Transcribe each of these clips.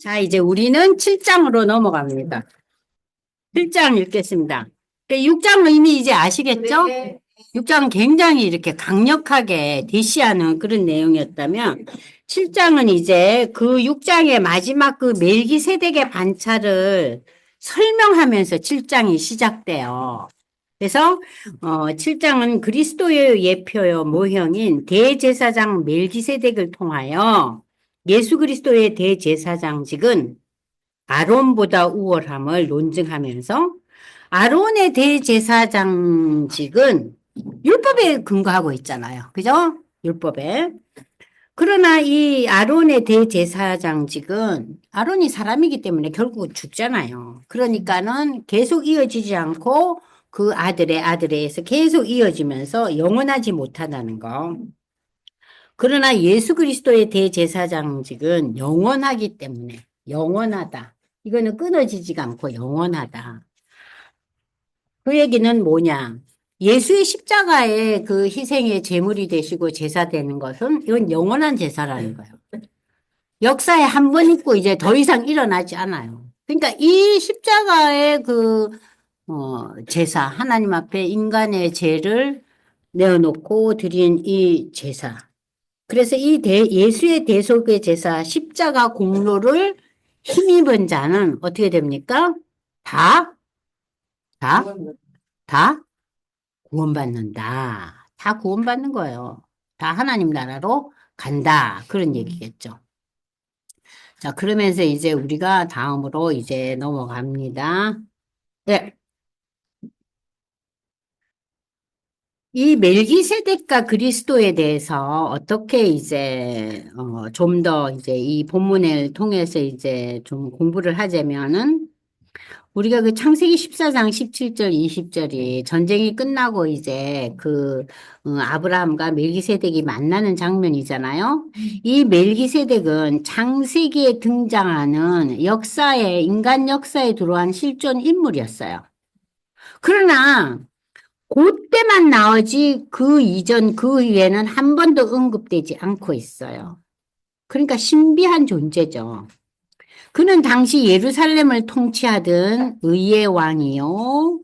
자, 이제 우리는 7장으로 넘어갑니다. 7장 읽겠습니다. 6장은 이미 이제 아시겠죠? 6장은 굉장히 이렇게 강력하게 대시하는 그런 내용이었다면 7장은 이제 그 6장의 마지막 그 멜기세덱의 반차를 설명하면서 7장이 시작돼요. 그래서 7장은 그리스도의 예표요 모형인 대제사장 멜기세덱을 통하여 예수 그리스도의 대제사장직은 아론보다 우월함을 논증하면서 아론의 대제사장직은 율법에 근거하고 있잖아요. 그죠? 율법에. 그러나 이 아론의 대제사장직은 아론이 사람이기 때문에 결국 죽잖아요. 그러니까는 계속 이어지지 않고 그 아들의 아들에 의해서 계속 이어지면서 영원하지 못하다는 거. 그러나 예수 그리스도의 대제사장직은 영원하기 때문에 영원하다. 이거는 끊어지지가 않고 영원하다. 그 얘기는 뭐냐? 예수의 십자가의 그 희생의 제물이 되시고 제사 되는 것은 이건 영원한 제사라는 거예요. 역사에 한 번 있고 이제 더 이상 일어나지 않아요. 그러니까 이 십자가의 그 제사, 하나님 앞에 인간의 죄를 내어놓고 드린 이 제사. 그래서 이 예수의 대속의 제사, 십자가 공로를 힘입은 자는 어떻게 됩니까? 다, 다, 다 구원받는다. 다 구원받는 거예요. 다 하나님 나라로 간다. 그런 얘기겠죠. 자, 그러면서 이제 우리가 다음으로 이제 넘어갑니다. 네. 이 멜기세덱과 그리스도에 대해서 어떻게 이제 좀 더 이제 이 본문을 통해서 이제 좀 공부를 하자면은 우리가 그 창세기 14장 17절 20절이 전쟁이 끝나고 이제 그 아브라함과 멜기세덱이 만나는 장면이잖아요. 이 멜기세덱은 창세기에 등장하는 역사에 인간 역사에 들어온 실존 인물이었어요. 그러나 그때만 나오지 그 이전 그 위에는 한 번도 언급되지 않고 있어요. 그러니까 신비한 존재죠. 그는 당시 예루살렘을 통치하던 의의 왕이요.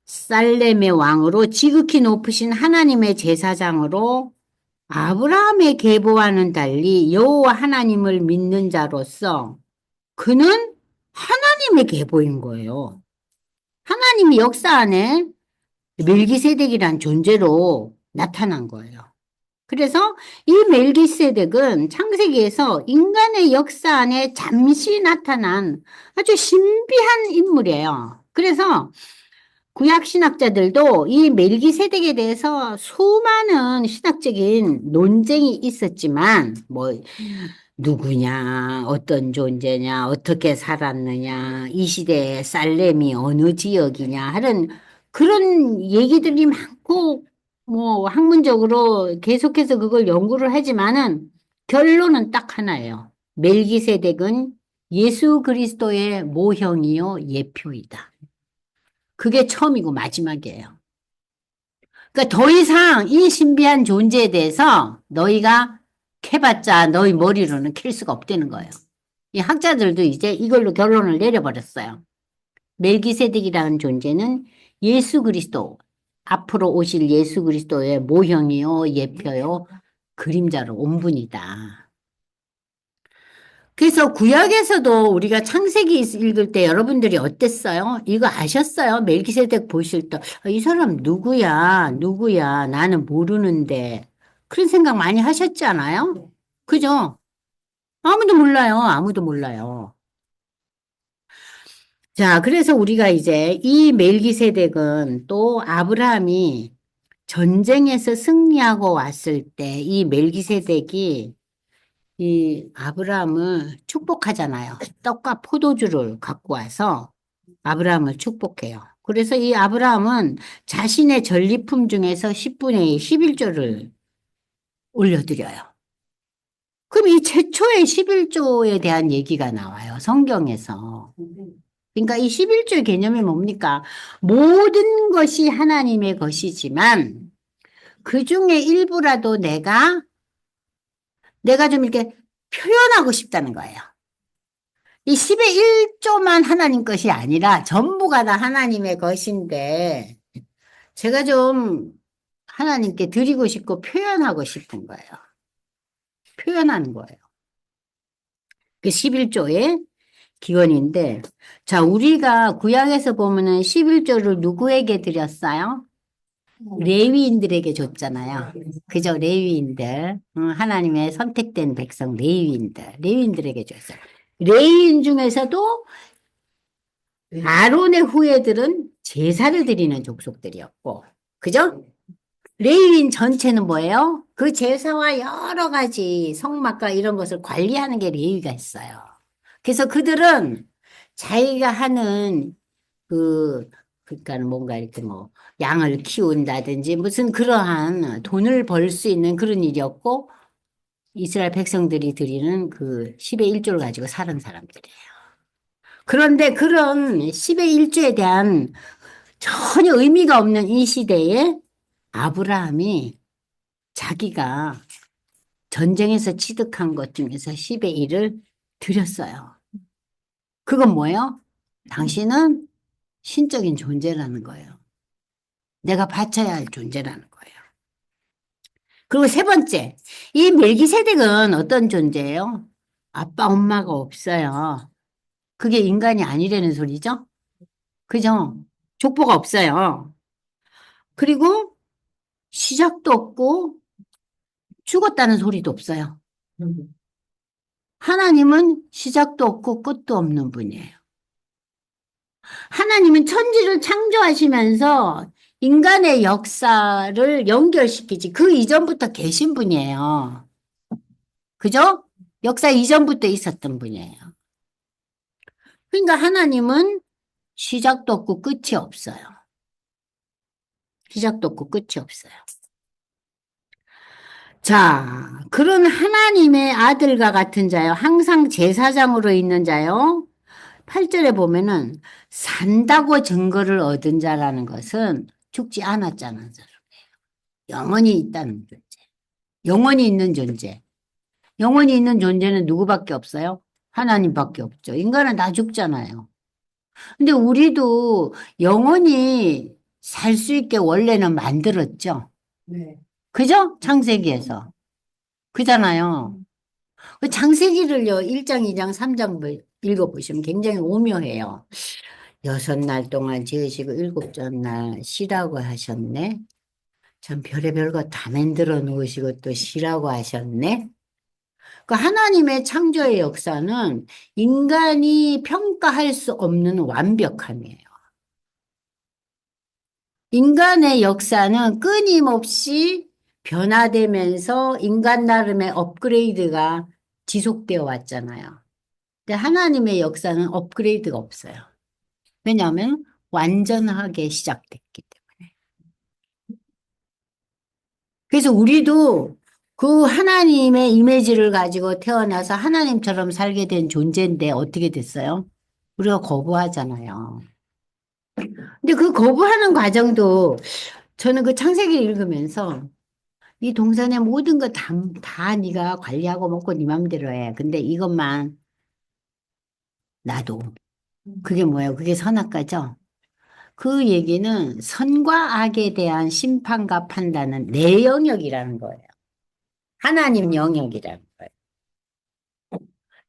살렘의 왕으로 지극히 높으신 하나님의 제사장으로 아브라함의 계보와는 달리 여호와 하나님을 믿는 자로서 그는 하나님의 계보인 거예요. 하나님이 역사 안에 멜기세덱이란 존재로 나타난 거예요. 그래서 이 멜기세덱은 창세기에서 인간의 역사 안에 잠시 나타난 아주 신비한 인물이에요. 그래서 구약 신학자들도 이 멜기세덱에 대해서 수많은 신학적인 논쟁이 있었지만 뭐 누구냐, 어떤 존재냐, 어떻게 살았느냐, 이 시대의 살렘이 어느 지역이냐 하는 그런 얘기들이 많고 뭐 학문적으로 계속해서 그걸 연구를 하지만은 결론은 딱 하나예요. 멜기세덱은 예수 그리스도의 모형이요 예표이다. 그게 처음이고 마지막이에요. 그러니까 더 이상 이 신비한 존재에 대해서 너희가 캐봤자 너희 머리로는 캘 수가 없다는 거예요. 이 학자들도 이제 이걸로 결론을 내려버렸어요. 멜기세덱이라는 존재는 예수 그리스도, 앞으로 오실 예수 그리스도의 모형이요, 예표요, 그림자로 온 분이다. 그래서 구약에서도 우리가 창세기 읽을 때 여러분들이 어땠어요? 이거 아셨어요? 멜기세덱 보실 때, 이 사람 누구야? 누구야? 나는 모르는데. 그런 생각 많이 하셨지 않아요? 그죠? 아무도 몰라요. 아무도 몰라요. 자, 그래서 우리가 이제 이 멜기세덱은 또 아브라함이 전쟁에서 승리하고 왔을 때 이 멜기세덱이 이 아브라함을 축복하잖아요. 떡과 포도주를 갖고 와서 아브라함을 축복해요. 그래서 이 아브라함은 자신의 전리품 중에서 10분의 11조를 올려드려요. 그럼 이 최초의 11조에 대한 얘기가 나와요. 성경에서. 그러니까 이 11조의 개념이 뭡니까? 모든 것이 하나님의 것이지만 그 중에 일부라도 내가 좀 이렇게 표현하고 싶다는 거예요. 이 10의 1조만 하나님 것이 아니라 전부가 다 하나님의 것인데 제가 좀 하나님께 드리고 싶고 표현하고 싶은 거예요. 표현하는 거예요. 그 11조의 기원인데, 자, 우리가 구약에서 보면은 11조를 누구에게 드렸어요? 레위인들에게 줬잖아요. 그죠? 레위인들. 하나님의 선택된 백성 레위인들. 레위인들에게 줬어요. 레위인 중에서도 아론의 후예들은 제사를 드리는 족속들이었고, 그죠? 레위인 전체는 뭐예요? 그 제사와 여러 가지 성막과 이런 것을 관리하는 게 레위가 있어요. 그래서 그들은 자기가 하는 그러니까 뭔가 이렇게 뭐 양을 키운다든지 무슨 그러한 돈을 벌 수 있는 그런 일이었고 이스라엘 백성들이 드리는 그 10의 1조를 가지고 사는 사람들이에요. 그런데 그런 10의 1조에 대한 전혀 의미가 없는 이 시대에 아브라함이 자기가 전쟁에서 취득한 것 중에서 10의 1을 드렸어요. 그건 뭐예요? 당신은 신적인 존재라는 거예요. 내가 바쳐야 할 존재라는 거예요. 그리고 세 번째, 이 멜기세덱은 어떤 존재예요? 아빠, 엄마가 없어요. 그게 인간이 아니라는 소리죠? 그죠? 족보가 없어요. 그리고 시작도 없고 죽었다는 소리도 없어요. 하나님은 시작도 없고 끝도 없는 분이에요. 하나님은 천지를 창조하시면서 인간의 역사를 연결시키지. 그 이전부터 계신 분이에요. 그죠? 역사 이전부터 있었던 분이에요. 그러니까 하나님은 시작도 없고 끝이 없어요. 시작도 없고 끝이 없어요. 자, 그런 하나님의 아들과 같은 자요. 항상 제사장으로 있는 자요. 8절에 보면은 산다고 증거를 얻은 자라는 것은 죽지 않았잖아요. 영원히 있다는 존재. 영원히 있는 존재. 영원히 있는 존재는 누구밖에 없어요? 하나님밖에 없죠. 인간은 다 죽잖아요. 근데 우리도 영원히 살 수 있게 원래는 만들었죠. 네. 그죠? 창세기에서. 그잖아요. 그 창세기를요, 1장, 2장, 3장 읽어보시면 굉장히 오묘해요. 6날 동안 지으시고 7째 날 쉬라고 하셨네. 참 별의별 거 다 만들어 놓으시고 또 쉬라고 하셨네. 그 하나님의 창조의 역사는 인간이 평가할 수 없는 완벽함이에요. 인간의 역사는 끊임없이 변화되면서 인간 나름의 업그레이드가 지속되어 왔잖아요. 근데 하나님의 역사는 업그레이드가 없어요. 왜냐하면 완전하게 시작됐기 때문에. 그래서 우리도 그 하나님의 이미지를 가지고 태어나서 하나님처럼 살게 된 존재인데 어떻게 됐어요? 우리가 거부하잖아요. 근데 그 거부하는 과정도 저는 그 창세기를 읽으면서 이 동산의 모든 거 다 네가 관리하고 먹고 네 맘대로 해. 근데 이것만 놔둬. 그게 뭐예요? 그게 선악과죠? 그 얘기는 선과 악에 대한 심판과 판단은 내 영역이라는 거예요. 하나님 영역이라는 거예요.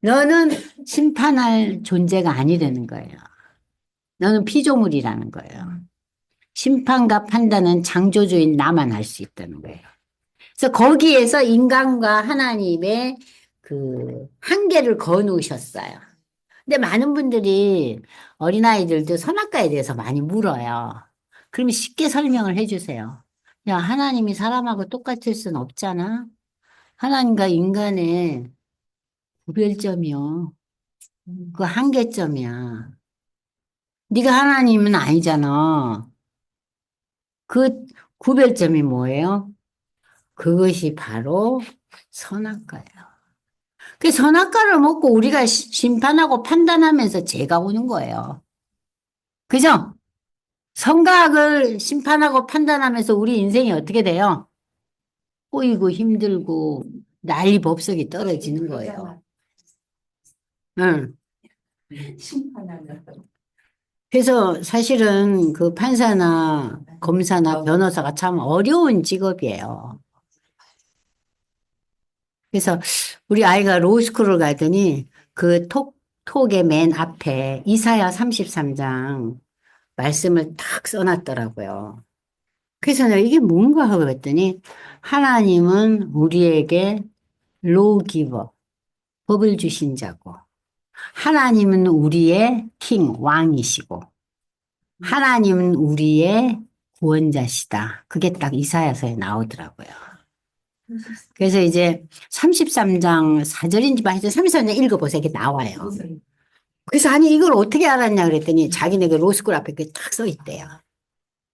너는 심판할 존재가 아니라는 거예요. 너는 피조물이라는 거예요. 심판과 판단은 창조주인 나만 할 수 있다는 거예요. 그래서 거기에서 인간과 하나님의 그 한계를 거놓으셨어요. 근데 많은 분들이 어린아이들도 선악과에 대해서 많이 물어요. 그러면 쉽게 설명을 해주세요. 야, 하나님이 사람하고 똑같을 순 없잖아. 하나님과 인간의 구별점이요. 그 한계점이야. 네가 하나님은 아니잖아. 그 구별점이 뭐예요? 그것이 바로 선악과예요. 그 선악과를 먹고 우리가 심판하고 판단하면서 죄가 오는 거예요. 그죠? 선과 악을 심판하고 판단하면서 우리 인생이 어떻게 돼요? 꼬이고 힘들고 난리 법석이 떨어지는 거예요. 응. 심판하는. 그래서 사실은 그 판사나 검사나 변호사가 참 어려운 직업이에요. 그래서 우리 아이가 로스쿨을 가더니 그 톡의 맨 앞에 이사야 33장 말씀을 탁 써놨더라고요. 그래서 내가 이게 뭔가 하고 봤더니 하나님은 우리에게 로기버, 법을 주신 자고 하나님은 우리의 킹, 왕이시고 하나님은 우리의 구원자시다. 그게 딱 이사야서에 나오더라고요. 그래서 이제 33장 4절인지 하여튼 33장 읽어보세요. 이게 나와요. 그래서 아니 이걸 어떻게 알았냐 그랬더니 자기네 그 로스쿨 앞에 그게 딱 써 있대요.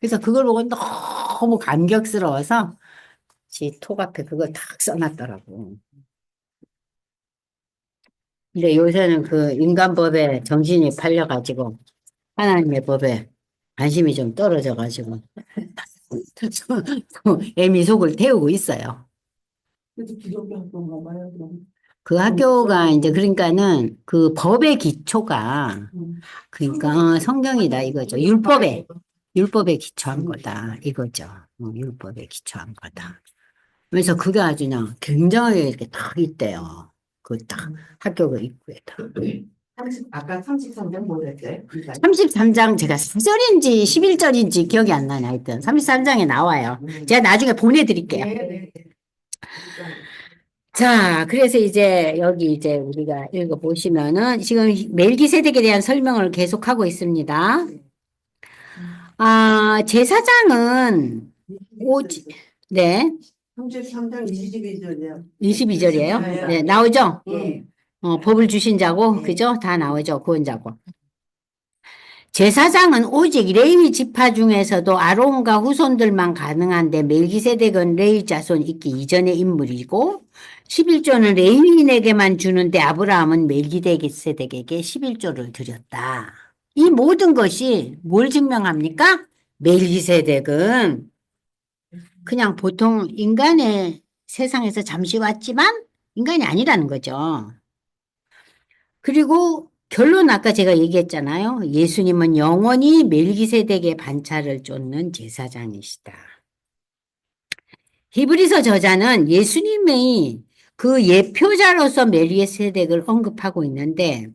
그래서 그걸 보고 너무 감격스러워서 톡 앞에 그걸 딱 써놨더라고. 근데 요새는 그 인간법에 정신이 팔려가지고 하나님의 법에 관심이 좀 떨어져가지고 애미 속을 태우고 있어요. 그래도 기독교 학교인가 봐요, 그럼. 그 학교가 이제 그러니까는 그 법의 기초가 그러니까 성경이다 이거죠. 율법에 기초한 거다 이거죠. 율법에 기초한 거다. 그래서 그게 아주 그냥 굉장하게 이렇게 딱 있대요. 그 딱 학교 그 입구에다. 아까 33장 뭐랬어요? 33장 제가 4절인지 11절인지 기억이 안 나네 하여튼 33장에 나와요. 제가 나중에 보내드릴게요. 네. 자, 그래서 이제 여기 이제 우리가 읽어보시면은 지금 멜기세덱에 대한 설명을 계속하고 있습니다. 아, 제사장은 오지, 네, 33장 22절이요. 22절이에요. 네, 나오죠? 예. 법을 주신 자고, 그죠? 다 나오죠? 구원자고. 제사장은 오직 레위 지파 중에서도 아론과 후손들만 가능한데 멜기세덱은 레위 자손 있기 이전의 인물이고 11조는 레위인에게만 주는데 아브라함은 멜기세덱에게 11조를 드렸다. 이 모든 것이 뭘 증명합니까? 멜기세덱은 그냥 보통 인간의 세상에서 잠시 왔지만 인간이 아니라는 거죠. 그리고 결론 아까 제가 얘기했잖아요. 예수님은 영원히 멜기세덱의 반차를 쫓는 제사장이시다. 히브리서 저자는 예수님의 그 예표자로서 멜기세덱을 언급하고 있는데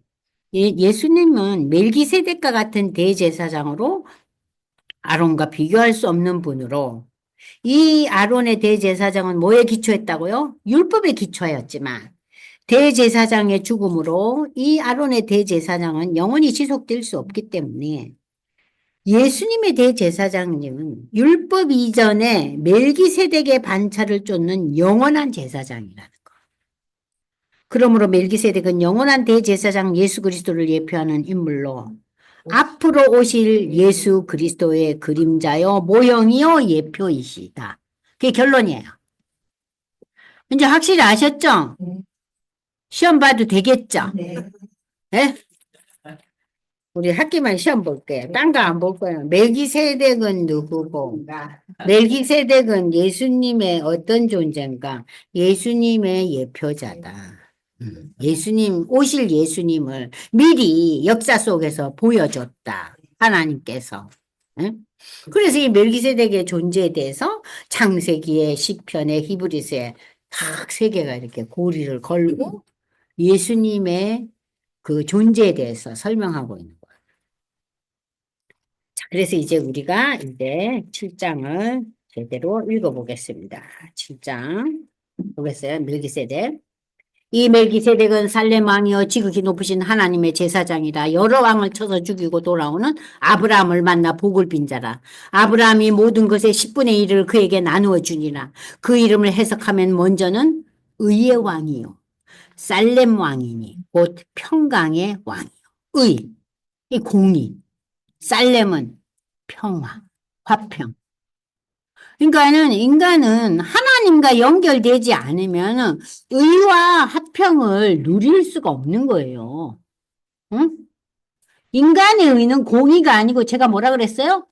예수님은 멜기세덱과 같은 대제사장으로 아론과 비교할 수 없는 분으로 이 아론의 대제사장은 뭐에 기초했다고요? 율법에 기초하였지만 대제사장의 죽음으로 이 아론의 대제사장은 영원히 지속될 수 없기 때문에 예수님의 대제사장님은 율법 이전에 멜기세덱의 반차를 쫓는 영원한 제사장이라는 거. 그러므로 멜기세덱은 영원한 대제사장 예수 그리스도를 예표하는 인물로 앞으로 오실 예수 그리스도의 그림자요 모형이요 예표이시다. 그게 결론이에요. 이제 확실히 아셨죠? 시험 봐도 되겠죠? 네? 우리 학기만 시험 볼게요. 딴 거 안 볼 거예요. 멜기세덱은 누구고? 멜기세덱은 예수님의 어떤 존재인가? 예수님의 예표자다. 오실 예수님을 미리 역사 속에서 보여줬다. 하나님께서. 응? 그래서 이 멜기세덱의 존재에 대해서 창세기에 시편에 히브리서에 딱 세 개가 이렇게 고리를 걸고 예수님의 그 존재에 대해서 설명하고 있는 거예요. 자, 그래서 이제 우리가 이제 7장을 제대로 읽어보겠습니다. 7장 보겠어요. 멜기세덱. 이 멜기세덱은 살렘 왕이여 지극히 높으신 하나님의 제사장이라 여러 왕을 쳐서 죽이고 돌아오는 아브라함을 만나 복을 빈 자라. 아브라함이 모든 것의 10분의 1을 그에게 나누어 주니라. 그 이름을 해석하면 먼저는 의의 왕이요 살렘 왕이니 곧 평강의 왕이요. 의, 이 공의. 살렘은 평화, 화평. 그러니까는 인간은 하나님과 연결되지 않으면 의와 화평을 누릴 수가 없는 거예요. 응? 인간의 의는 공의가 아니고 제가 뭐라 그랬어요?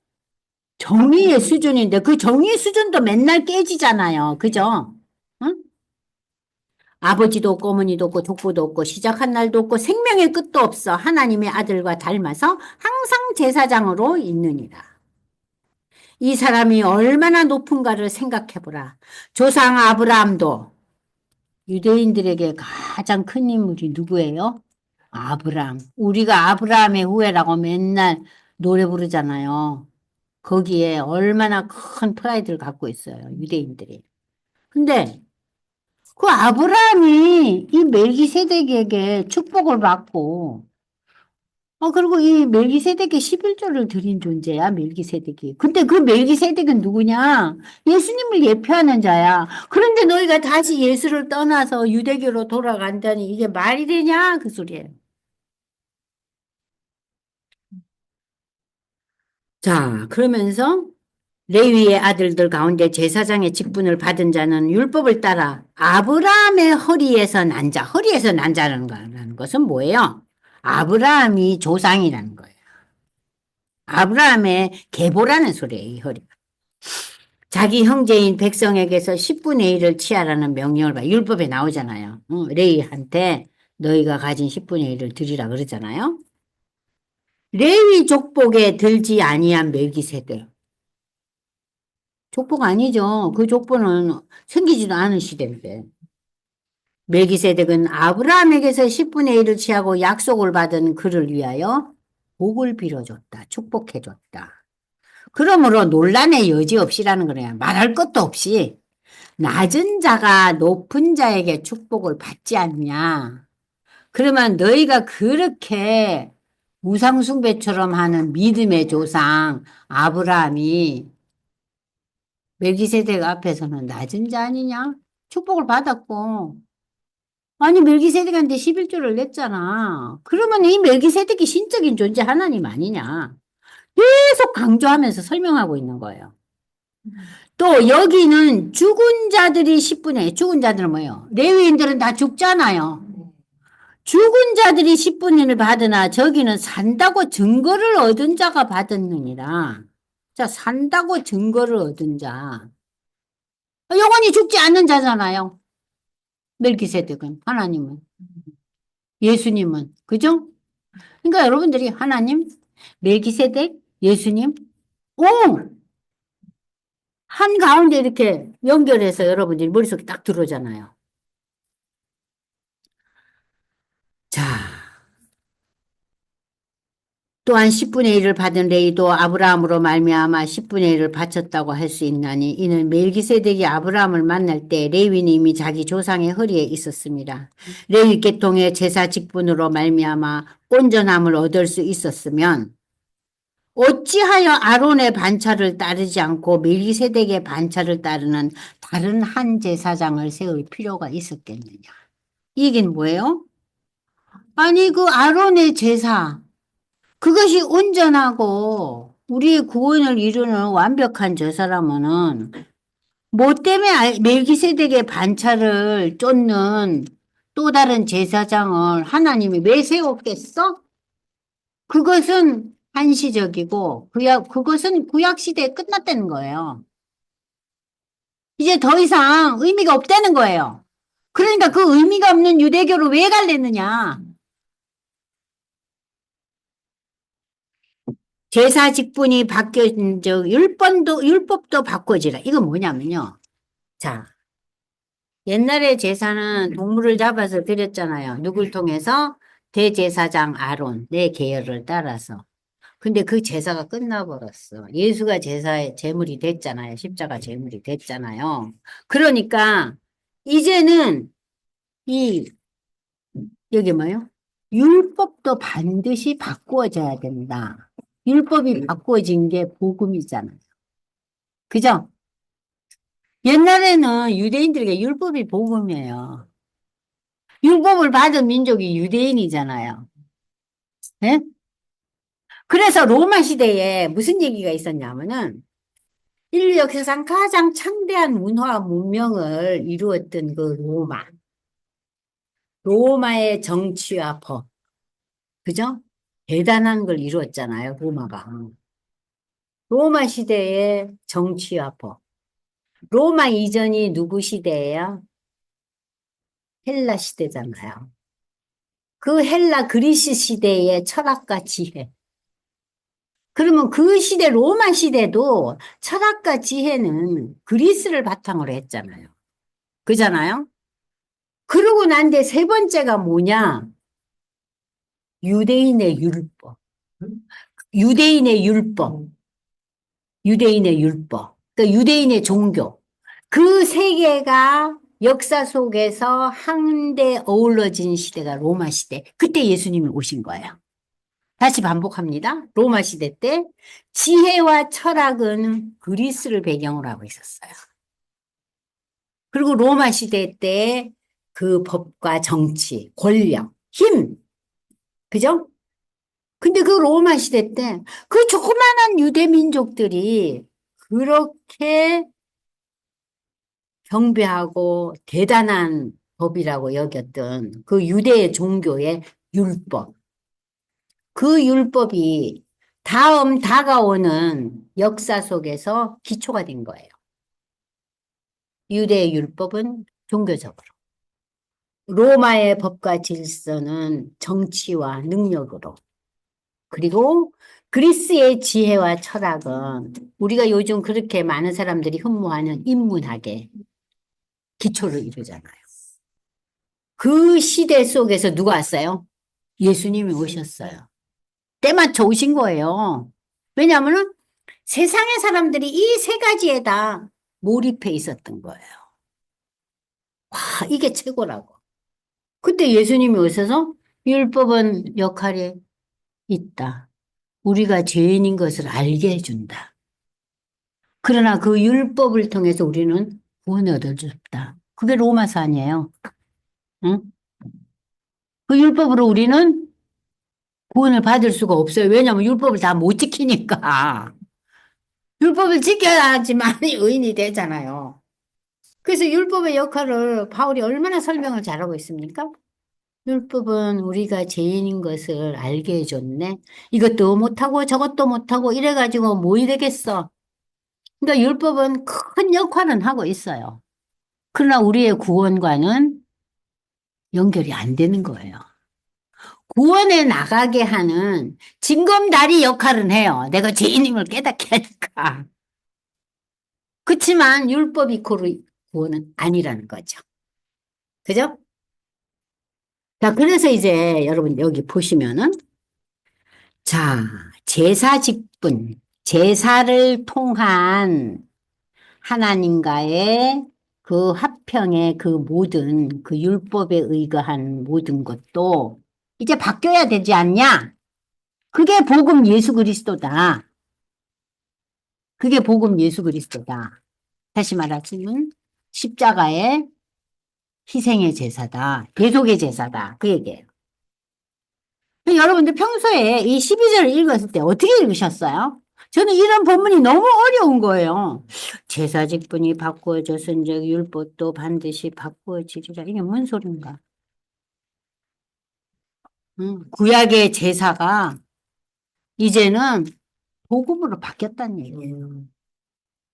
정의의 수준인데 그 정의의 수준도 맨날 깨지잖아요. 그죠? 응? 아버지도 없고 어머니도 없고 족보도 없고 시작한 날도 없고 생명의 끝도 없어 하나님의 아들과 닮아서 항상 제사장으로 있느니라. 이 사람이 얼마나 높은가를 생각해보라. 조상 아브라함도 유대인들에게 가장 큰 인물이 누구예요? 아브라함. 우리가 아브라함의 후예라고 맨날 노래 부르잖아요. 거기에 얼마나 큰 프라이드를 갖고 있어요. 유대인들이. 근데 그 아브라함이 이 멜기세덱에게 축복을 받고 그리고 이 멜기세덱에 11조를 드린 존재야, 멜기세덱이. 근데 그 멜기세덱은 누구냐? 예수님을 예표하는 자야. 그런데 너희가 다시 예수를 떠나서 유대교로 돌아간다니 이게 말이 되냐? 그 소리예요. 자, 그러면서 레위의 아들들 가운데 제사장의 직분을 받은 자는 율법을 따라 아브라함의 허리에서 난 자, 허리에서 난 자라는 것은 뭐예요? 아브라함이 조상이라는 거예요. 아브라함의 계보라는 소리예요, 이 허리가. 자기 형제인 백성에게서 10분의 1을 취하라는 명령을 봐. 율법에 나오잖아요. 레위한테 너희가 가진 10분의 1을 드리라 그러잖아요. 레위 족복에 들지 아니한 멜기세덱. 족보가 아니죠. 그 족보는 생기지도 않은 시대인데. 멜기세덱은 아브라함에게서 10분의 1을 취하고 약속을 받은 그를 위하여 복을 빌어줬다. 축복해줬다. 그러므로 논란의 여지 없이라는 거예요. 말할 것도 없이 낮은 자가 높은 자에게 축복을 받지 않냐. 그러면 너희가 그렇게 우상숭배처럼 하는 믿음의 조상 아브라함이 멜기세덱 앞에서는 낮은 자 아니냐? 축복을 받았고. 아니, 멜기세덱한테 11조를 냈잖아. 그러면 이 멜기세덱이 신적인 존재 하나님 아니냐? 계속 강조하면서 설명하고 있는 거예요. 또 여기는 죽은 자들이 10분의 1. 죽은 자들은 뭐예요? 레위인들은 다 죽잖아요. 죽은 자들이 10분의 1을 받으나 저기는 산다고 증거를 얻은 자가 받았느니라. 자, 산다고 증거를 얻은 자. 영원히 죽지 않는 자잖아요. 멜기세덱은, 하나님은, 예수님은, 그죠? 그러니까 여러분들이 하나님, 멜기세덱, 예수님, 오! 한 가운데 이렇게 연결해서 여러분들이 머릿속에 딱 들어오잖아요. 자, 또한 10분의 1을 받은 레이도 아브라함으로 말미암아 10분의 1을 바쳤다고 할 수 있나니 이는 멜기세덱이 아브라함을 만날 때 레위는 이미 자기 조상의 허리에 있었습니다. 레위 계통의 제사 직분으로 말미암아 온전함을 얻을 수 있었으면 어찌하여 아론의 반차를 따르지 않고 멜기세덱의 반차를 따르는 다른 한 제사장을 세울 필요가 있었겠느냐. 이긴 뭐예요? 아니 그 아론의 제사 그것이 온전하고 우리의 구원을 이루는 완벽한 저 사람은 뭐 때문에 멜기세덱의 반차를 쫓는 또 다른 제사장을 하나님이 왜 세웠겠어? 그것은 한시적이고 그것은 구약 시대에 끝났다는 거예요. 이제 더 이상 의미가 없다는 거예요. 그러니까 그 의미가 없는 유대교로 왜 갈랬느냐? 제사 직분이 바뀌어진 즉 율법도 바꿔지라. 이건 뭐냐면요. 자, 옛날에 제사는 동물을 잡아서 드렸잖아요. 누굴 통해서? 대제사장 아론, 내 계열을 따라서. 근데 그 제사가 끝나버렸어. 예수가 제사의 제물이 됐잖아요. 십자가 제물이 됐잖아요. 그러니까 이제는 이 여기 뭐요? 율법도 반드시 바꾸어져야 된다. 율법이 바꾸어진 게 복음이잖아요. 그죠? 옛날에는 유대인들에게 율법이 복음이에요. 율법을 받은 민족이 유대인이잖아요. 네? 그래서 로마 시대에 무슨 얘기가 있었냐면은 인류 역사상 가장 창대한 문화와 문명을 이루었던 그 로마의 정치와 법, 그죠? 대단한 걸 이루었잖아요, 로마가. 로마 시대의 정치와 법. 로마 이전이 누구 시대예요? 헬라 시대잖아요. 그 헬라 그리스 시대의 철학과 지혜. 그러면 그 시대 로마 시대도 철학과 지혜는 그리스를 바탕으로 했잖아요. 그잖아요? 그러고 난 뒤에 세 번째가 뭐냐? 유대인의 율법. 유대인의 율법. 유대인의 율법. 그러니까 유대인의 종교. 그 세 개가 역사 속에서 한데 어우러진 시대가 로마 시대. 그때 예수님이 오신 거예요. 다시 반복합니다. 로마 시대 때 지혜와 철학은 그리스를 배경으로 하고 있었어요. 그리고 로마 시대 때 그 법과 정치, 권력, 힘, 그죠? 근데 그 로마 시대 때 그 조그마한 유대 민족들이 그렇게 경배하고 대단한 법이라고 여겼던 그 유대 종교의 율법. 그 율법이 다음 다가오는 역사 속에서 기초가 된 거예요. 유대의 율법은 종교적으로. 로마의 법과 질서는 정치와 능력으로. 그리고 그리스의 지혜와 철학은 우리가 요즘 그렇게 많은 사람들이 흠모하는 인문학의 기초를 이루잖아요. 그 시대 속에서 누가 왔어요? 예수님이 오셨어요. 때 맞춰 오신 거예요. 왜냐하면 세상의 사람들이 이 세 가지에 다 몰입해 있었던 거예요. 와, 이게 최고라고. 그때 예수님이 오셔서 율법은 역할이 있다. 우리가 죄인인 것을 알게 해준다. 그러나 그 율법을 통해서 우리는 구원을 얻을 수 없다. 그게 로마서 아니에요. 응? 그 율법으로 우리는 구원을 받을 수가 없어요. 왜냐하면 율법을 다 못 지키니까. 율법을 지켜야지만 의인이 되잖아요. 그래서 율법의 역할을 바울이 얼마나 설명을 잘하고 있습니까? 율법은 우리가 죄인인 것을 알게 해줬네. 이것도 못하고 저것도 못하고 이래가지고 뭐 이래겠어. 그러니까 율법은 큰 역할은 하고 있어요. 그러나 우리의 구원과는 연결이 안 되는 거예요. 구원에 나가게 하는 징검다리 역할은 해요. 내가 죄인임을 깨닫게 하니까. 그렇지만 율법이 고루 구원은 아니라는 거죠. 그죠? 자, 그래서 이제 여러분 여기 보시면은 자, 제사 직분, 제사를 통한 하나님과의 그 화평의 그 모든 그 율법에 의거한 모든 것도 이제 바뀌어야 되지 않냐? 그게 복음 예수 그리스도다. 그게 복음 예수 그리스도다. 다시 말하자면 십자가의 희생의 제사다. 대속의 제사다. 그 얘기예요. 여러분들 평소에 이 12절을 읽었을 때 어떻게 읽으셨어요? 저는 이런 본문이 너무 어려운 거예요. 제사 직분이 바꾸어졌은즉 율법도 반드시 바꾸어지리라. 이게 뭔 소린가? 구약의 제사가 이제는 복음으로 바뀌었다는 얘기예요.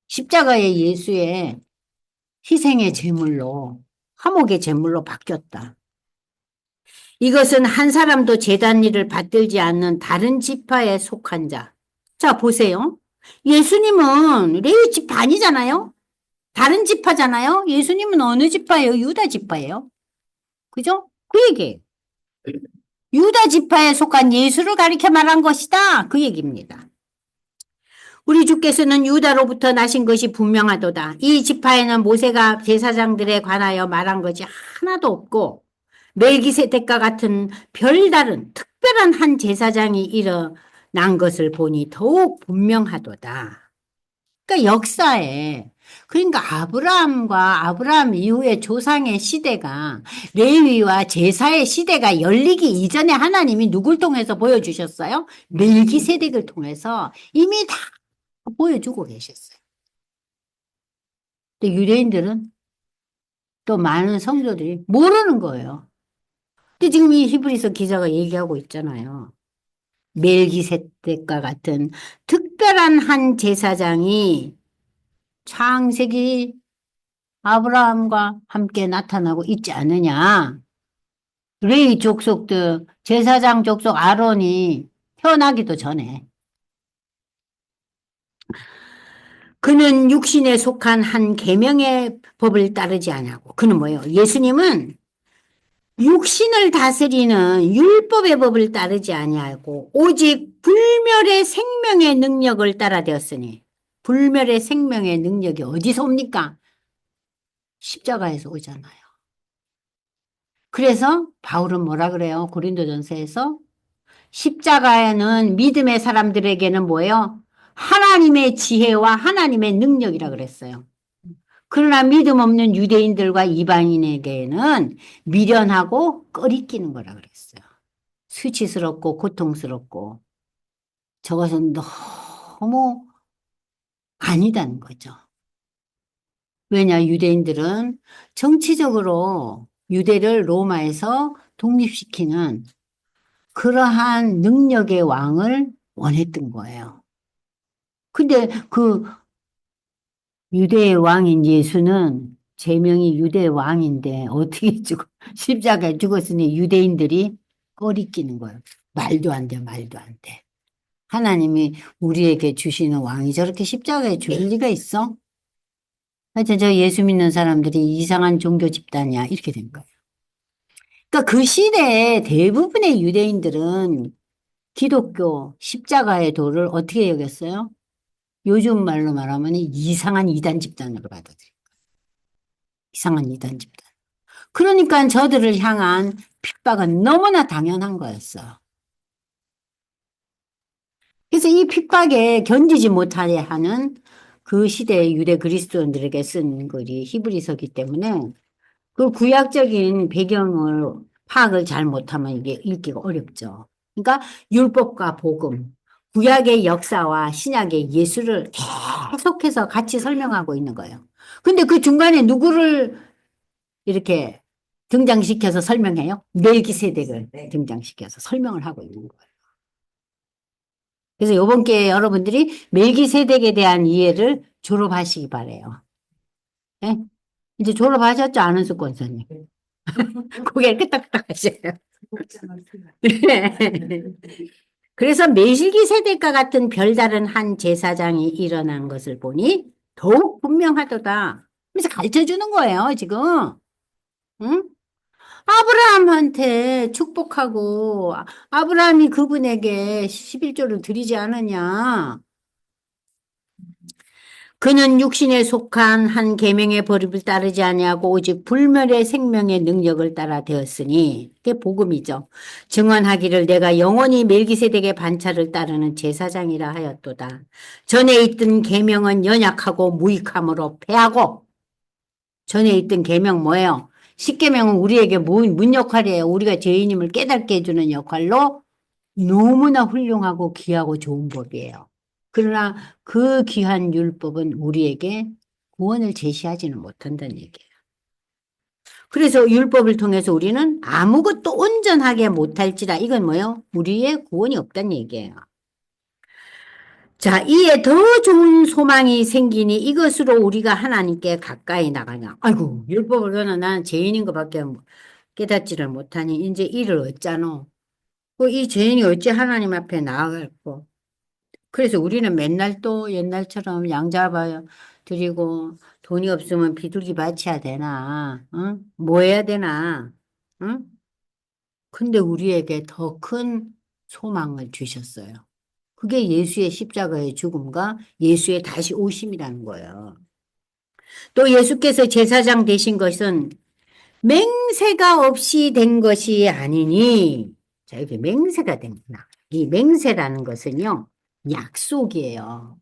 십자가의 예수의 희생의 제물로, 화목의 제물로 바뀌었다. 이것은 한 사람도 제단 일을 받들지 않는 다른 지파에 속한 자. 자, 보세요. 예수님은 레위 지파 아니잖아요? 다른 지파잖아요? 예수님은 어느 지파예요? 유다 지파예요. 그죠? 그 얘기예요. 유다 지파에 속한 예수를 가리켜 말한 것이다. 그 얘기입니다. 우리 주께서는 유다로부터 나신 것이 분명하도다. 이 지파에는 모세가 제사장들에 관하여 말한 것이 하나도 없고 멜기세덱과 같은 별다른 특별한 한 제사장이 일어난 것을 보니 더욱 분명하도다. 그러니까 역사에 그러니까 아브라함 이후의 조상의 시대가 레위와 제사의 시대가 열리기 이전에 하나님이 누굴 통해서 보여주셨어요? 멜기세덱을 통해서 이미 다 보여주고 계셨어요. 근데 유대인들은 또 많은 성도들이 모르는 거예요. 근데 지금 이 히브리서 기자가 얘기하고 있잖아요. 멜기세덱과 같은 특별한 한 제사장이 창세기 아브라함과 함께 나타나고 있지 않느냐. 레위 족속들, 제사장 족속 아론이 태어나기도 전에 그는 육신에 속한 한 계명의 법을 따르지 않냐고. 그는 뭐예요? 예수님은 육신을 다스리는 율법의 법을 따르지 아니하고 오직 불멸의 생명의 능력을 따라 되었으니 불멸의 생명의 능력이 어디서 옵니까? 십자가에서 오잖아요. 그래서 바울은 뭐라 그래요? 고린도전서에서 십자가에는 믿음의 사람들에게는 뭐예요? 하나님의 지혜와 하나님의 능력이라 그랬어요. 그러나 믿음 없는 유대인들과 이방인에게는 미련하고 꺼리끼는 거라 그랬어요. 수치스럽고 고통스럽고 저것은 너무 아니다는 거죠. 왜냐, 유대인들은 정치적으로 유대를 로마에서 독립시키는 그러한 능력의 왕을 원했던 거예요. 근데 그 유대의 왕인 예수는 제명이 유대의 왕인데 어떻게 십자가에 죽었으니 유대인들이 꺼리끼는 거예요. 말도 안 돼, 말도 안 돼. 하나님이 우리에게 주시는 왕이 저렇게 십자가에 죽을 리가 있어? 하여튼 저 예수 믿는 사람들이 이상한 종교 집단이야. 이렇게 된 거예요. 그러니까 그 시대에 대부분의 유대인들은 기독교 십자가의 도를 어떻게 여겼어요? 요즘 말로 말하면 이상한 이단 집단으로 받아들여요. 이상한 이단 집단. 그러니까 저들을 향한 핍박은 너무나 당연한 거였어요. 그래서 이 핍박에 견디지 못하게 하는 그 시대의 유대 그리스도인들에게 쓴 글이 히브리서기 때문에 그 구약적인 배경을 파악을 잘 못하면 이게 읽기가 어렵죠. 그러니까 율법과 복음, 구약의 역사와 신약의 예수를 계속해서 같이 설명하고 있는 거예요. 근데 그 중간에 누구를 이렇게 등장시켜서 설명해요? 멜기세덱을 등장시켜서 설명을 하고 있는 거예요. 그래서 이번 기회에 여러분들이 멜기세덱에 대한 이해를 졸업하시기 바래요. 네? 이제 졸업하셨죠? 안은숙 권사님. 고개를 끄덕끄덕 하셔요. 그래서 멜기세덱과 같은 별다른 한 제사장이 일어난 것을 보니 더욱 분명하도다. 그래서 가르쳐 주는 거예요, 지금. 응? 아브라함한테 축복하고 아브라함이 그분에게 11조를 드리지 않았냐. 그는 육신에 속한 한 계명의 법을 따르지 아니하고 오직 불멸의 생명의 능력을 따라 되었으니 그게 복음이죠. 증언하기를 내가 영원히 멜기세덱의 반차를 따르는 제사장이라 하였도다. 전에 있던 계명은 연약하고 무익함으로 패하고 전에 있던 계명 뭐예요? 십계명은 우리에게 뭔 역할이에요? 우리가 죄인임을 깨닫게 해주는 역할로 너무나 훌륭하고 귀하고 좋은 법이에요. 그러나 그 귀한 율법은 우리에게 구원을 제시하지는 못한다는 얘기예요. 그래서 율법을 통해서 우리는 아무것도 온전하게 못할지라 이건 뭐예요? 우리의 구원이 없다는 얘기예요. 자, 이에 더 좋은 소망이 생기니 이것으로 우리가 하나님께 가까이 나가냐. 아이고, 율법을 그러나 나는 죄인인 것밖에 깨닫지를 못하니 이제 이를 어쩌노. 이 죄인이 어찌 하나님 앞에 나아갈고. 그래서 우리는 맨날 또 옛날처럼 양 잡아 드리고 돈이 없으면 비둘기 바쳐야 되나, 응? 뭐 해야 되나, 응? 근데 우리에게 더 큰 소망을 주셨어요. 그게 예수의 십자가의 죽음과 예수의 다시 오심이라는 거예요. 또 예수께서 제사장 되신 것은 맹세가 없이 된 것이 아니니, 자, 이게 맹세가 된구나. 이 맹세라는 것은요, 약속이에요.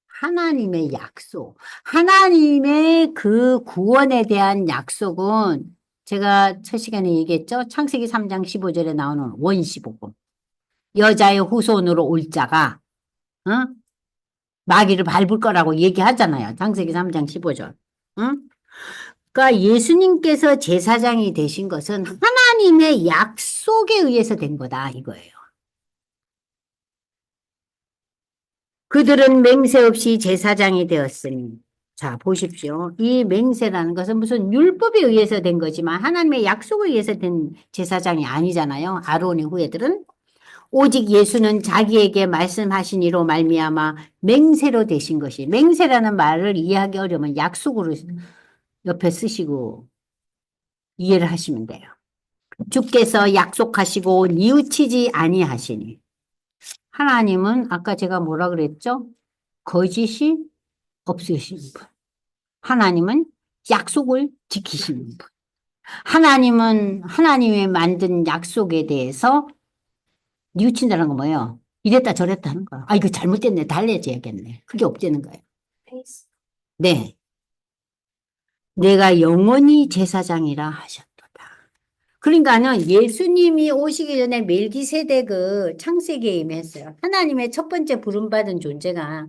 하나님의 약속. 하나님의 그 구원에 대한 약속은 제가 첫 시간에 얘기했죠. 창세기 3장 15절에 나오는 원시복음. 여자의 후손으로 올 자가 응? 마귀를 밟을 거라고 얘기하잖아요. 창세기 3장 15절. 응? 그러니까 예수님께서 제사장이 되신 것은 하나님의 약속에 의해서 된 거다 이거예요. 그들은 맹세 없이 제사장이 되었으니 자, 보십시오. 이 맹세라는 것은 무슨 율법에 의해서 된 거지만 하나님의 약속에 의해서 된 제사장이 아니잖아요. 아론의 후예들은. 오직 예수는 자기에게 말씀하신 이로 말미암아 맹세로 되신 것이, 맹세라는 말을 이해하기 어려우면 약속으로 옆에 쓰시고 이해를 하시면 돼요. 주께서 약속하시고 뉘우치지 아니하시니. 하나님은 아까 제가 뭐라 그랬죠? 거짓이 없으신 분. 하나님은 약속을 지키시는 분. 하나님은 하나님의 만든 약속에 대해서 뉘우친다는 건 뭐예요? 이랬다 저랬다 하는 거야. 아, 이거 잘못됐네. 달래줘야겠네. 그게 없다는 거예요. 네. 내가 영원히 제사장이라 하셨도다. 그러니까는 예수님이 오시기 전에 멜기세덱 창세기에 임했어요. 하나님의 첫 번째 부름받은 존재가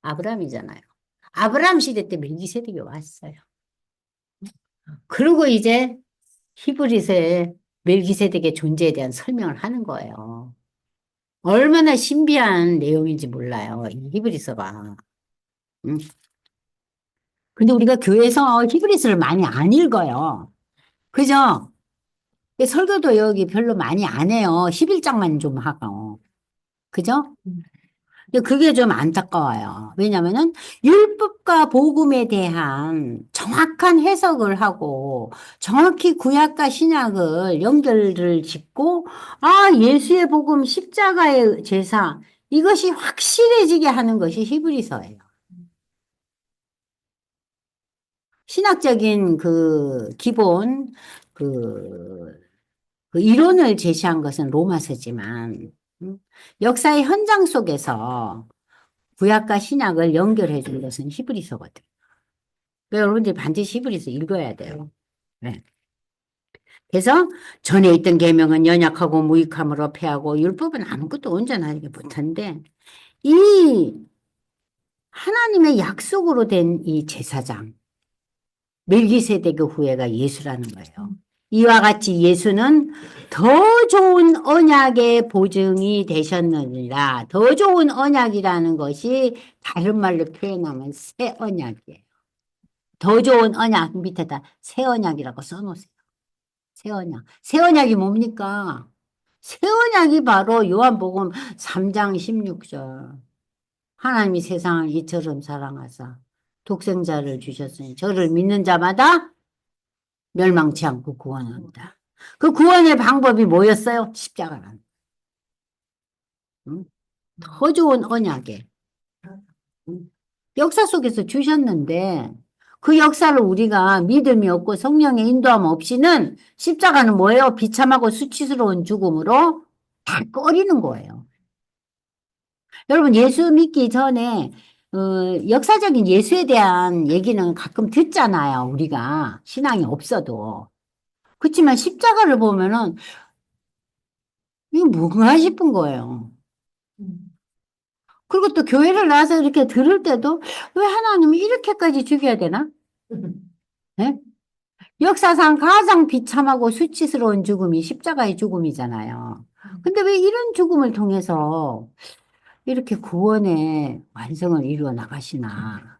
아브라함이잖아요. 아브라함 시대 때 멜기세덱이 왔어요. 그리고 이제 히브리서에 멜기세덱의 존재에 대한 설명을 하는 거예요. 얼마나 신비한 내용인지 몰라요, 이 히브리서가. 음. 근데 우리가 교회에서 히브리서를 많이 안 읽어요. 그죠? 설교도 여기 별로 많이 안 해요. 11장만 좀 하고. 그죠? 근데 그게 좀 안타까워요. 왜냐면은 율법과 복음에 대한 정확한 해석을 하고 정확히 구약과 신약을 연결을 짓고 아, 예수의 복음 십자가의 제사 이것이 확실해지게 하는 것이 히브리서예요. 신학적인 그 기본 그, 그 이론을 제시한 것은 로마서지만 역사의 현장 속에서 구약과 신약을 연결해 준 것은 히브리서거든. 그러니까 여러분들이 반드시 히브리서 읽어야 돼요. 네. 그래서 전에 있던 계명은 연약하고 무익함으로 패하고 율법은 아무것도 온전하게 못한데 이 하나님의 약속으로 된 이 제사장 멜기세덱의 후예가 예수라는 거예요. 이와 같이 예수는 더 좋은 언약의 보증이 되셨느니라. 더 좋은 언약이라는 것이 다른 말로 표현하면 새 언약이에요. 더 좋은 언약 밑에다 새 언약이라고 써놓으세요. 새 언약. 새 언약이 뭡니까? 새 언약이 바로 요한복음 3장 16절. 하나님이 세상을 이처럼 사랑하사 독생자를 주셨으니 저를 믿는 자마다 멸망치 않고 구원한다. 그 구원의 방법이 뭐였어요? 십자가란. 응? 더 좋은 언약에. 응? 역사 속에서 주셨는데 그 역사를 우리가 믿음이 없고 성령의 인도함 없이는 십자가는 뭐예요? 비참하고 수치스러운 죽음으로 다 꺼리는 거예요. 여러분 예수 믿기 전에 역사적인 예수에 대한 얘기는 가끔 듣잖아요. 우리가 신앙이 없어도. 그렇지만 십자가를 보면은 이거 뭔가 싶은 거예요. 그리고 또 교회를 나와서 이렇게 들을 때도 왜 하나님이 이렇게까지 죽여야 되나? 네? 역사상 가장 비참하고 수치스러운 죽음이 십자가의 죽음이잖아요. 근데 왜 이런 죽음을 통해서 이렇게 구원의 완성을 이루어 나가시나?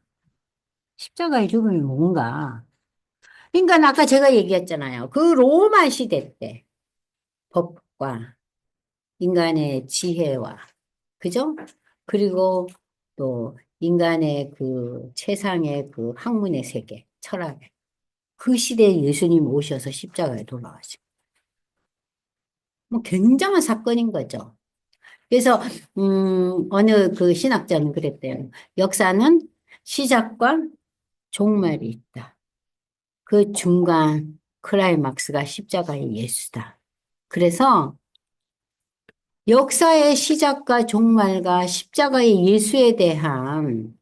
십자가의 죽음이 뭔가? 그러니까 아까 제가 얘기했잖아요. 그 로마 시대 때 법과 인간의 지혜와 그죠? 그리고 또 인간의 그 최상의 그 학문의 세계, 철학의 그 시대에 예수님 오셔서 십자가에 돌아가시고 뭐 굉장한 사건인 거죠. 그래서 어느 그 신학자는 그랬대요. 역사는 시작과 종말이 있다. 그 중간 클라이막스가 십자가의 예수다. 그래서 역사의 시작과 종말과 십자가의 예수에 대한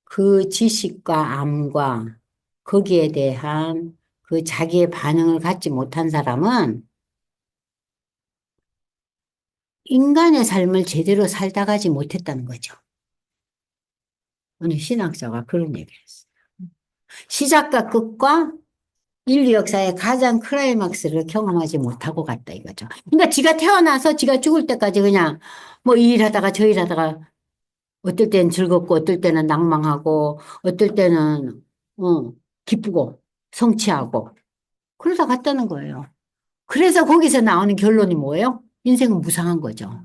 그 지식과 암과 거기에 대한 그 자기의 반응을 갖지 못한 사람은 인간의 삶을 제대로 살다 가지 못했다는 거죠. 어느 신학자가 그런 얘기를 했어요. 시작과 끝과 인류 역사의 가장 클라이막스를 경험하지 못하고 갔다 이거죠. 그러니까 지가 태어나서 지가 죽을 때까지 그냥 뭐 이 일하다가 저 일하다가 어떨 때는 즐겁고, 어떨 때는 낭망하고, 어떨 때는, 기쁘고, 성취하고. 그러다 갔다는 거예요. 그래서 거기서 나오는 결론이 뭐예요? 인생은 무상한 거죠.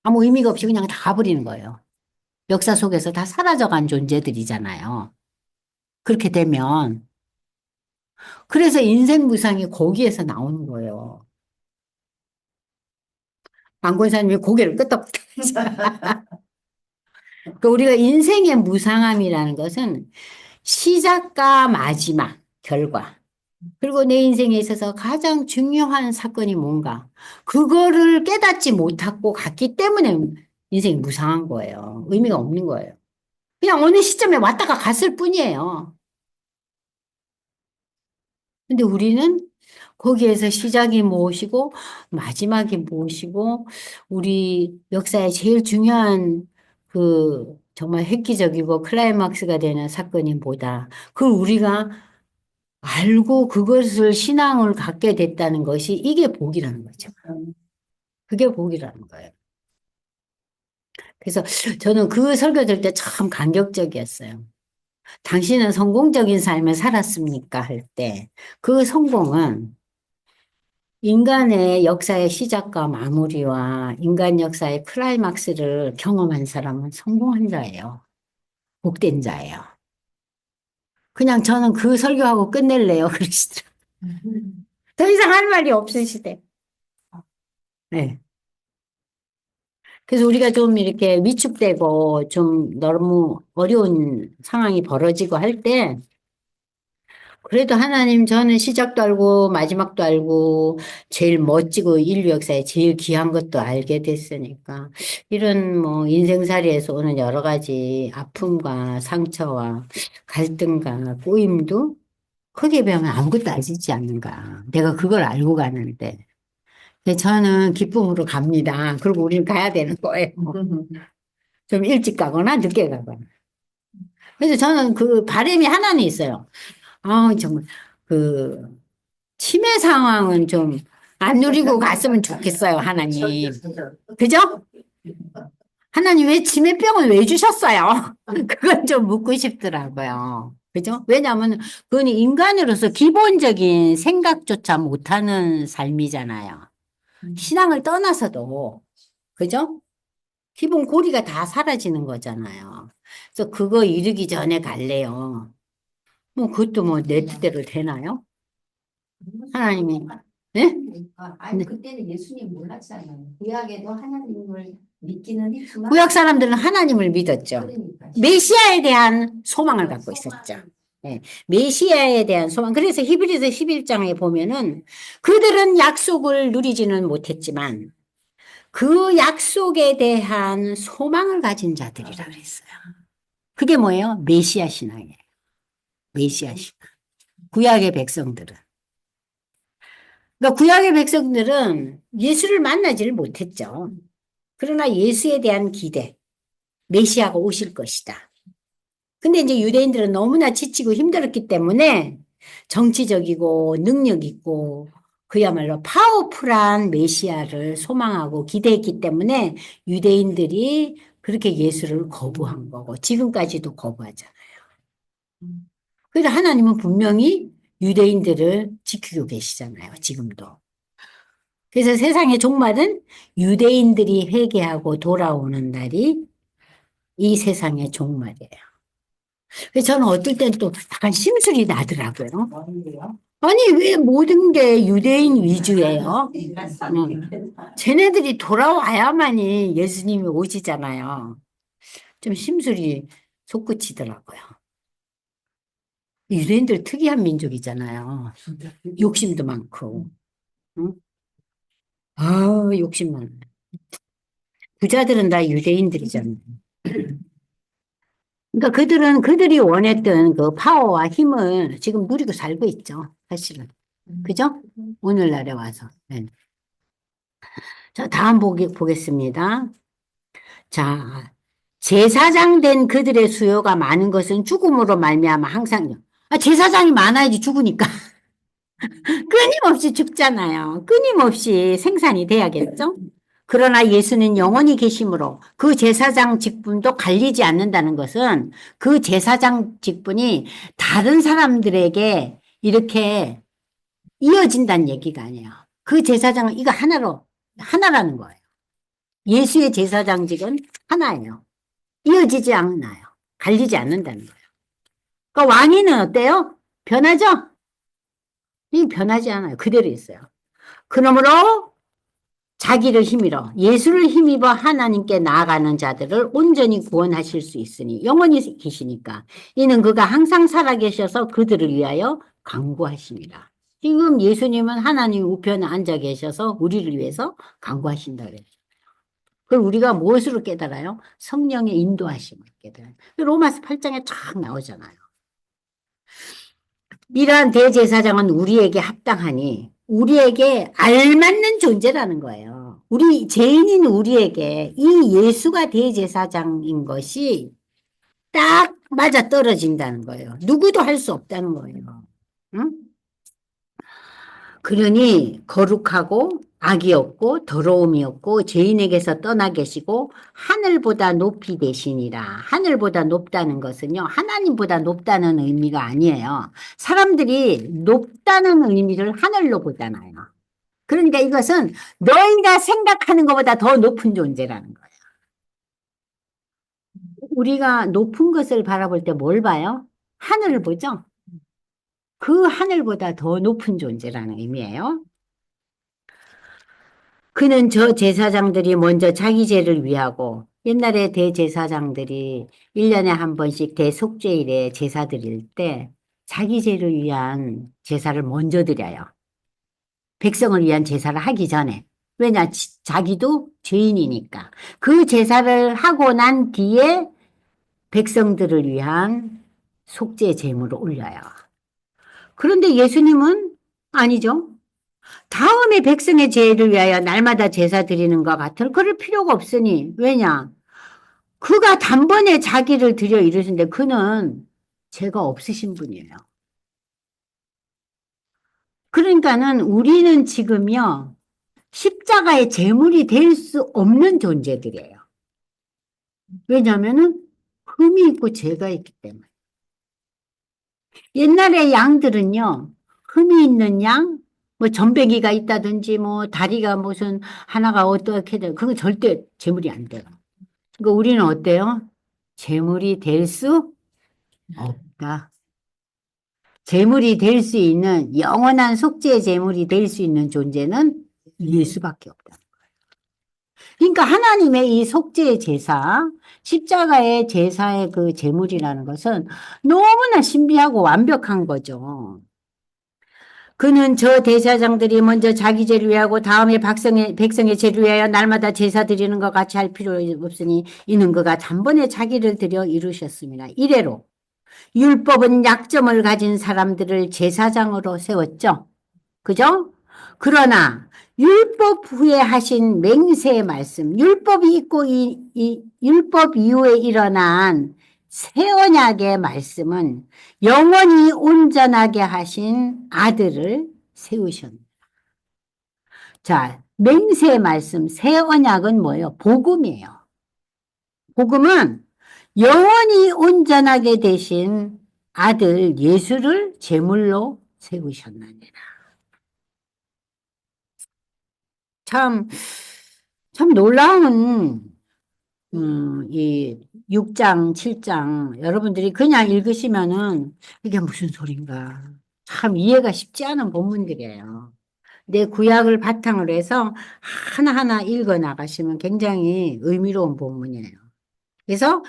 아무 의미가 없이 그냥 다 가버리는 거예요. 역사 속에서 다 사라져간 존재들이잖아요. 그렇게 되면. 그래서 인생 무상이 거기에서 나오는 거예요. 안권사님이 고개를 끄덕. 그 우리가 인생의 무상함이라는 것은 시작과 마지막, 결과. 그리고 내 인생에 있어서 가장 중요한 사건이 뭔가. 그거를 깨닫지 못하고 갔기 때문에 인생이 무상한 거예요. 의미가 없는 거예요. 그냥 어느 시점에 왔다가 갔을 뿐이에요. 근데 우리는 거기에서 시작이 무엇이고, 마지막이 무엇이고, 우리 역사의 제일 중요한 정말 획기적이고 클라이막스가 되는 사건이 뭐다. 그걸 우리가 알고 그것을 신앙을 갖게 됐다는 것이 이게 복이라는 거죠. 그게 복이라는 거예요. 그래서 저는 그 설교 들을 때 참 감격적이었어요. 당신은 성공적인 삶을 살았습니까? 할 때 그 성공은 인간의 역사의 시작과 마무리와 인간 역사의 클라이막스를 경험한 사람은 성공한 자예요. 복된 자예요. 그냥 저는 그 설교하고 끝낼래요. 그러시더라고요. 더 이상 할 말이 없으시대. 네. 그래서 우리가 좀 이렇게 위축되고 좀 너무 어려운 상황이 벌어지고 할 때, 그래도 하나님 저는 시작도 알고 마지막도 알고 제일 멋지고 인류 역사에 제일 귀한 것도 알게 됐으니까 이런 뭐 인생살이에서 오는 여러 가지 아픔과 상처와 갈등과 꼬임도 크게 보면 아무것도 아니지 않는가. 내가 그걸 알고 가는데. 저는 기쁨으로 갑니다. 그리고 우리는 가야 되는 거예요. 좀 일찍 가거나 늦게 가거나. 그래서 저는 그 바람이 하나는 있어요. 아, 정말 그 치매 상황은 좀 안 누리고 갔으면 좋겠어요, 하나님. 그죠? 하나님 왜 치매병을 왜 주셨어요? 그건 좀 묻고 싶더라고요. 그죠? 왜냐하면 그건 인간으로서 기본적인 생각조차 못하는 삶이잖아요. 신앙을 떠나서도. 그죠? 기본 고리가 다 사라지는 거잖아요. 그래서 그거 이르기 전에 갈래요. 뭐 그것도 뭐 내 뜻대로 되나요? 하나님이. 네? 아니, 그때는 예수님 몰랐잖아요. 구약에도 하나님을 믿기는 했지만. 구약 사람들은 하나님을 믿었죠. 그러니까. 메시아에 대한 소망을 갖고 있었죠. 네. 메시아에 대한 소망. 그래서 히브리서 11장에 보면은 그들은 약속을 누리지는 못했지만 그 약속에 대한 소망을 가진 자들이라 그랬어요. 그게 뭐예요? 메시아 신앙이에요. 메시아 신앙. 구약의 백성들은. 그러니까 구약의 백성들은 예수를 만나지를 못했죠. 그러나 예수에 대한 기대, 메시아가 오실 것이다. 근데 이제 유대인들은 너무나 지치고 힘들었기 때문에 정치적이고 능력 있고 그야말로 파워풀한 메시아를 소망하고 기대했기 때문에 유대인들이 그렇게 예수를 거부한 거고 지금까지도 거부하잖아요. 그래서 하나님은 분명히 유대인들을 지키고 계시잖아요. 지금도. 그래서 세상의 종말은 유대인들이 회개하고 돌아오는 날이 이 세상의 종말이에요. 그래서 저는 어떨 땐 또 약간 심술이 나더라고요. 아니, 왜 모든 게 유대인 위주예요? 쟤네들이 돌아와야만이 예수님이 오시잖아요. 좀 심술이 솟구치더라고요. 유대인들 특이한 민족이잖아요. 욕심도 많고. 응? 아, 욕심 많아. 부자들은 다 유대인들이잖아요. 그러니까 그들이 원했던 그 파워와 힘을 지금 누리고 살고 있죠. 사실은. 그죠? 오늘날에 와서. 네. 자, 다음 보겠습니다. 자, 제사장 된 그들의 수요가 많은 것은 죽음으로 말미암아 항상, 제사장이 많아야지 죽으니까. 끊임없이 죽잖아요. 끊임없이 생산이 돼야겠죠? 그러나 예수는 영원히 계심으로 그 제사장 직분도 갈리지 않는다는 것은 그 제사장 직분이 다른 사람들에게 이렇게 이어진다는 얘기가 아니에요. 그 제사장은 이거 하나라는 거예요. 예수의 제사장직은 하나예요. 이어지지 않나요. 갈리지 않는다는 거예요. 그러니까 왕위는 어때요? 변하죠? 이 변하지 않아요. 그대로 있어요. 그러므로 자기를 힘입어 예수를 힘입어 하나님께 나아가는 자들을 온전히 구원하실 수 있으니 영원히 계시니까 이는 그가 항상 살아계셔서 그들을 위하여 간구하십니다. 지금 예수님은 하나님 우편에 앉아 계셔서 우리를 위해서 간구하신다 그래요. 그걸 우리가 무엇으로 깨달아요? 성령의 인도하심을 깨달아요. 로마서 8장에 쫙 나오잖아요. 이러한 대제사장은 우리에게 합당하니 우리에게 알맞는 존재라는 거예요. 우리 죄인인 우리에게 이 예수가 대제사장인 것이 딱 맞아 떨어진다는 거예요. 누구도 할 수 없다는 거예요. 응? 그러니 거룩하고 악이 없고 더러움이 없고 죄인에게서 떠나 계시고 하늘보다 높이 되시니라. 하늘보다 높다는 것은요. 하나님보다 높다는 의미가 아니에요. 사람들이 높다는 의미를 하늘로 보잖아요. 그러니까 이것은 너희가 생각하는 것보다 더 높은 존재라는 거예요. 우리가 높은 것을 바라볼 때 뭘 봐요? 하늘을 보죠? 그 하늘보다 더 높은 존재라는 의미예요. 그는 저 제사장들이 먼저 자기 죄를 위하고 옛날에 대제사장들이 1년에 한 번씩 대속죄일에 제사 드릴 때 자기 죄를 위한 제사를 먼저 드려요. 백성을 위한 제사를 하기 전에. 왜냐? 자기도 죄인이니까. 그 제사를 하고 난 뒤에 백성들을 위한 속죄 제물을 올려요. 그런데 예수님은 아니죠. 다음에 백성의 죄를 위하여 날마다 제사 드리는 것 같을 그럴 필요가 없으니. 왜냐? 그가 단번에 자기를 드려 이르신데 그는 죄가 없으신 분이에요. 그러니까는 우리는 지금요. 십자가의 제물이 될 수 없는 존재들이에요. 왜냐하면은 흠이 있고 죄가 있기 때문에. 옛날의 양들은요. 흠이 있는 양, 뭐 전배기가 있다든지 뭐 다리가 무슨 하나가 어떻게 돼. 그건 절대 제물이 안 돼요. 그러니까 우리는 어때요? 제물이 될 수 없다. 제물이 될 수 있는 영원한 속죄 제물이 될 수 있는 존재는 예수밖에 없다. 그러니까 하나님의 이 속죄의 제사, 십자가의 제사의 그 제물이라는 것은 너무나 신비하고 완벽한 거죠. 그는 저 대제사장들이 먼저 자기 죄를 위하고 다음에 백성의 죄를 위하여 날마다 제사 드리는 것 같이 할 필요 없으니 이는 그가 단번에 자기를 드려 이루셨습니다. 이래로 율법은 약점을 가진 사람들을 제사장으로 세웠죠. 그죠? 그러나 율법 후에 하신 맹세의 말씀, 율법이 있고 이 율법 이후에 일어난 새 언약의 말씀은 영원히 온전하게 하신 아들을 세우셨습니다. 자, 맹세의 말씀, 새 언약은 뭐예요? 복음이에요. 복음은 영원히 온전하게 되신 아들 예수를 제물로 세우셨느니라. 참 놀라운 이 6장, 7장 여러분들이 그냥 읽으시면은 이게 무슨 소린가 참 이해가 쉽지 않은 본문들이에요. 내 구약을 바탕으로 해서 하나하나 읽어 나가시면 굉장히 의미로운 본문이에요. 그래서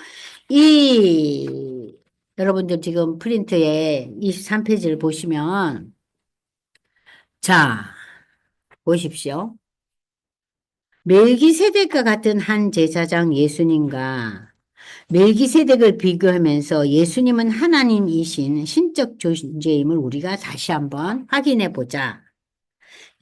이 여러분들 지금 프린트에 23페이지를 보시면 자 보십시오. 멜기세덱과 같은 한 제사장 예수님과 멜기세덱을 비교하면서 예수님은 하나님이신 신적 존재임을 우리가 다시 한번 확인해 보자.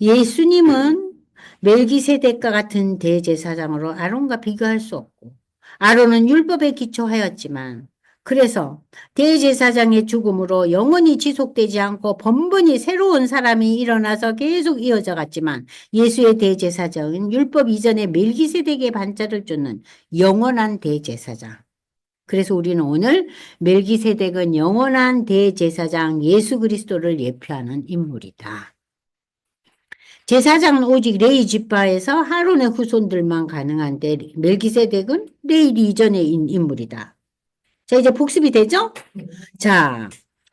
예수님은 멜기세덱과 같은 대제사장으로 아론과 비교할 수 없고 아론은 율법에 기초하였지만 그래서 대제사장의 죽음으로 영원히 지속되지 않고 번번이 새로운 사람이 일어나서 계속 이어져 갔지만 예수의 대제사장은 율법 이전에 멜기세덱의 반차를 주는 영원한 대제사장. 그래서 우리는 오늘 멜기세덱은 영원한 대제사장 예수 그리스도를 예표하는 인물이다. 제사장은 오직 레위 지파에서 아론의 후손들만 가능한데 멜기세덱은 레위 이전의 인물이다. 자, 이제 복습이 되죠? 자,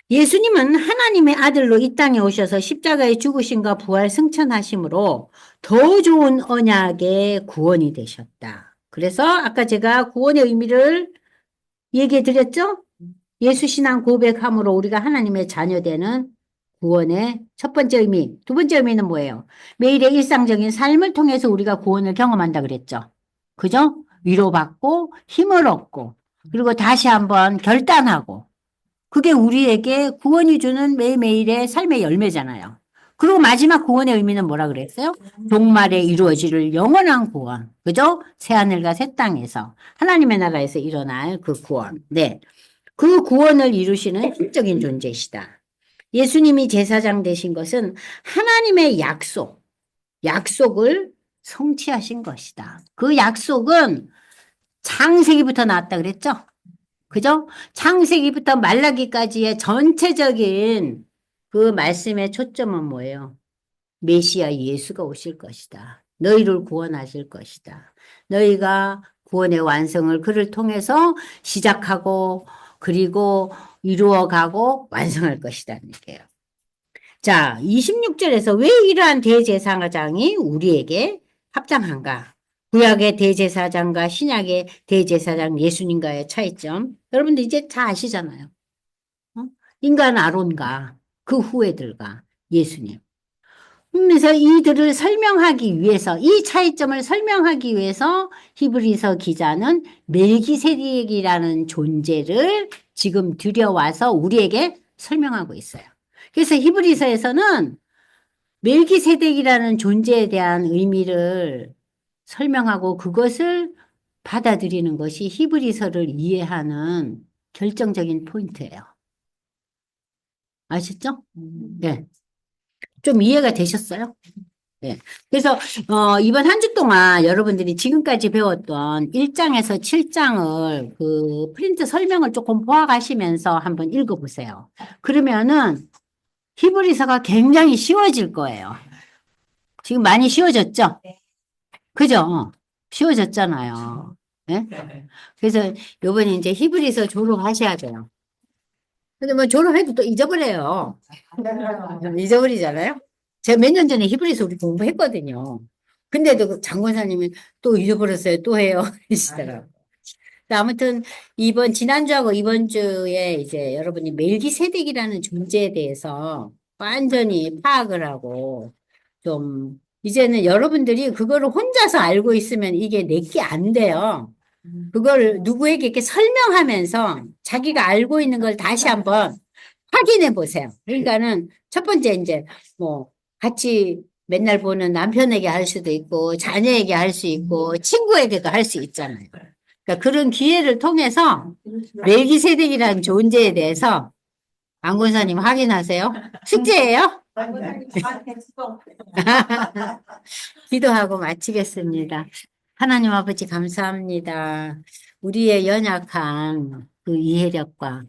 예수님은 하나님의 아들로 이 땅에 오셔서 십자가에 죽으심과 부활 승천하심으로 더 좋은 언약의 구원이 되셨다. 그래서 아까 제가 구원의 의미를 얘기해 드렸죠? 예수 신앙 고백함으로 우리가 하나님의 자녀되는 구원의 첫 번째 의미, 두 번째 의미는 뭐예요? 매일의 일상적인 삶을 통해서 우리가 구원을 경험한다 그랬죠. 그죠? 위로받고 힘을 얻고 그리고 다시 한번 결단하고 그게 우리에게 구원이 주는 매일매일의 삶의 열매잖아요. 그리고 마지막 구원의 의미는 뭐라 그랬어요? 종말에 이루어질 영원한 구원. 그죠? 새하늘과 새 땅에서 하나님의 나라에서 일어날 그 구원. 네. 그 구원을 이루시는 신적인 존재이시다. 예수님이 제사장 되신 것은 하나님의 약속을 성취하신 것이다. 그 약속은 창세기부터 나왔다 그랬죠? 그죠? 창세기부터 말라기까지의 전체적인 그 말씀의 초점은 뭐예요? 메시아 예수가 오실 것이다. 너희를 구원하실 것이다. 너희가 구원의 완성을 그를 통해서 시작하고 그리고 이루어가고 완성할 것이다. 이게요. 자, 26절에서 왜 이러한 대제사장이 우리에게 합당한가? 구약의 대제사장과 신약의 대제사장 예수님과의 차이점. 여러분들 이제 다 아시잖아요. 인간 아론과 그 후예들과 예수님. 그래서 이들을 설명하기 위해서, 이 차이점을 설명하기 위해서 히브리서 기자는 멜기세덱이라는 존재를 지금 들여와서 우리에게 설명하고 있어요. 그래서 히브리서에서는 멜기세덱이라는 존재에 대한 의미를 설명하고 그것을 받아들이는 것이 히브리서를 이해하는 결정적인 포인트예요. 아셨죠? 네. 좀 이해가 되셨어요? 네. 그래서 이번 한 주 동안 여러분들이 지금까지 배웠던 1장에서 7장을 그 프린트 설명을 조금 보아가시면서 한번 읽어보세요. 그러면은 히브리서가 굉장히 쉬워질 거예요. 지금 많이 쉬워졌죠? 그죠? 쉬워졌잖아요. 네? 그래서 요번에 이제 히브리서 졸업하셔야 돼요. 근데 뭐 졸업해도 또 잊어버려요. 잊어버리잖아요? 제가 몇 년 전에 히브리서 우리 공부했거든요. 근데도 그 장권사님이 또 잊어버렸어요. 또 해요. 이러시더라고요. 아무튼 지난주하고 이번 주에 이제 여러분이 멜기세덱이라는 존재에 대해서 완전히 파악을 하고 좀 이제는 여러분들이 그거를 혼자서 알고 있으면 이게 내게 안 돼요. 그걸 누구에게 이렇게 설명하면서 자기가 알고 있는 걸 다시 한번 확인해 보세요. 그러니까는 첫 번째 이제 뭐 같이 맨날 보는 남편에게 할 수도 있고 자녀에게 할 수 있고 친구에게도 할 수 있잖아요. 그러니까 그런 기회를 통해서 멜기세덱이라는 존재에 대해서 안 권사님 확인하세요. 숙제예요? 기도하고 마치겠습니다. 하나님 아버지 감사합니다. 우리의 연약한 그 이해력과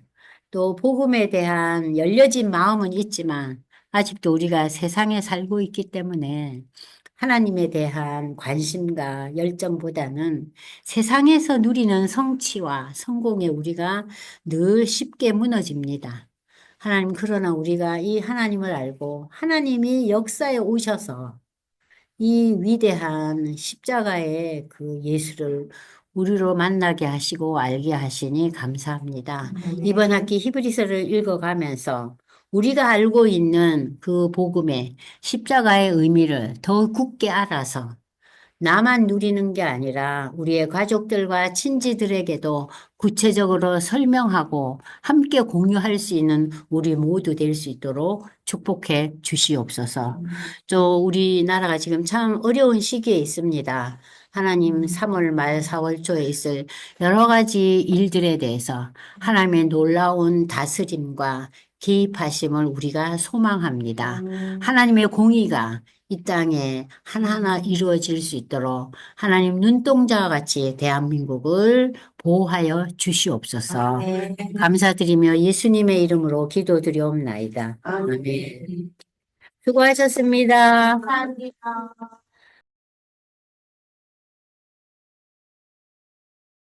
또 복음에 대한 열려진 마음은 있지만 아직도 우리가 세상에 살고 있기 때문에 하나님에 대한 관심과 열정보다는 세상에서 누리는 성취와 성공에 우리가 늘 쉽게 무너집니다. 하나님, 그러나 우리가 이 하나님을 알고 하나님이 역사에 오셔서 이 위대한 십자가의 그 예수를 우리로 만나게 하시고 알게 하시니 감사합니다. 이번 학기 히브리서를 읽어가면서 우리가 알고 있는 그 복음의 십자가의 의미를 더 굳게 알아서 나만 누리는 게 아니라 우리의 가족들과 친지들에게도 구체적으로 설명하고 함께 공유할 수 있는 우리 모두 될 수 있도록 축복해 주시옵소서. 또 우리나라가 지금 참 어려운 시기에 있습니다. 하나님 3월 말 4월 초에 있을 여러 가지 일들에 대해서 하나님의 놀라운 다스림과 개입하심을 우리가 소망합니다. 하나님의 공의가 이 땅에 하나하나 이루어질 수 있도록 하나님 눈동자와 같이 대한민국을 보호하여 주시옵소서. 감사드리며 예수님의 이름으로 기도드리옵나이다. 아멘. 수고하셨습니다. 감사합니다.